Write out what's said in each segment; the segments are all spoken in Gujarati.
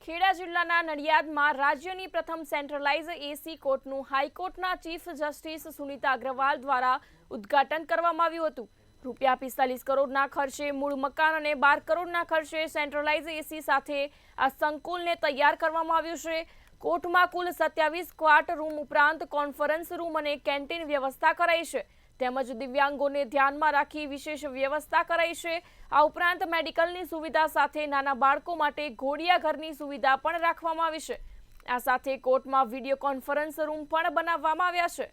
ખેડા જિલ્લાના નડિયાદમાં રાજ્યની પ્રથમ સેન્ટ્રલાઇઝ એસી કોર્ટનું હાઈકોર્ટના ચીફ જસ્ટિસ સુનીતા અગ્રવાલ દ્વારા ઉદ્ઘાટન કરવામાં આવ્યું હતું। ₹45 કરોડના ખર્ચે મૂળ મકાન અને 12 કરોડના ખર્ચે સેન્ટ્રલાઇઝ એસી સાથે આ સંકુલને તૈયાર કરવામાં આવ્યું છે। કોર્ટમાં કુલ 27 ક્વાર્ટ રૂમ ઉપરાંત કોન્ફરન્સ રૂમ અને કેન્ટીન વ્યવસ્થા કરાઈ છે। તેમજ દિવ્યાંગોને ધ્યાનમાં રાખી વિશેષ વ્યવસ્થા કરાઈ છે। આ ઉપરાંત મેડિકલની સુવિધા સાથે નાના બાળકો માટે ઘોડિયા ઘરની સુવિધા પણ રાખવામાં આવી છે। આ સાથે કોર્ટમાં વિડીયો કોન્ફરન્સ રૂમ પણ બનાવવામાં આવ્યા છે।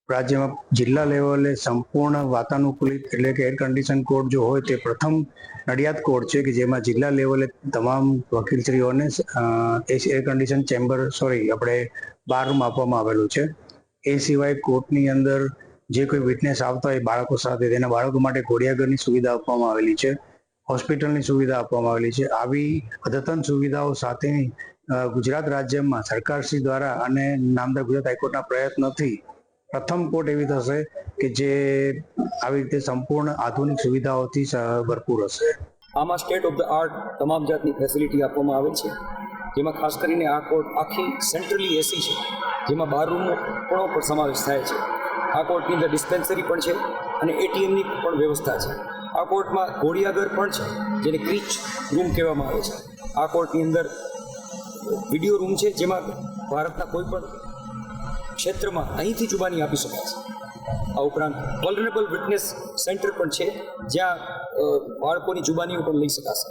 राज्य में जिला लेवले संपूर्ण वातानुकूलित એટલે કે એર કન્ડિશન કોર્ટ जो હોય તે પ્રથમ નડિયાદ કોર્ટ છે કે જેમાં જિલ્લા લેવલે તમામ વકીલશ્રીઓને એર કન્ડિશન ચેમ્બર આપણે બાર રૂમ આપવામાં આવેલું છે। એ સિવાય કોર્ટની અંદર જે કોઈ વિટનેસ આવતા હોય બાળકો સાથે તેના બાળકો માટે ઘોડિયાઘરની સુવિધા આપવામાં આવેલી છે। હોસ્પિટલની સુવિધા આપવામાં આવેલી છે। આવી અદ્યતન સુવિધાઓ સાથેની ગુજરાત રાજ્યમાં સરકારશ્રી દ્વારા અને નામદાર ગુજરાત હાઈકોર્ટના પ્રયત્નોથી પ્રથમ કોર્ટ એવી થશે કે જે આવી રીતે સંપૂર્ણ આધુનિક સુવિધાઓથી ભરપૂર હશે। આમાં સ્ટેટ ઓફ ધ આર્ટ તમામ જાતની ફેસિલિટી આપવામાં આવે છે, જેમાં ખાસ કરીને આ કોર્ટ આખી સેન્ટ્રલી એસી છે, જેમાં 12 રૂમનો પણ સમાવેશ થાય છે। આ કોર્ટની અંદર ડિસ્પેન્સરી પણ છે અને એટીએમની પણ વ્યવસ્થા છે। આ કોર્ટમાં ઘોડિયાઘર પણ છે, જેને ક્રીચ રૂમ કહેવામાં આવે છે। આ કોર્ટની અંદર વિડીયો રૂમ છે, જેમાં ભારતના કોઈ પણ ક્ષેત્રમાં અહીંથી જુબાની આપી શકાય છે। આ ઉપરાંત વલ્નરેબલ વિટનેસ સેન્ટર પણ છે, જ્યાં બાળકોની જુબાનીઓ પણ લઈ શકાશે।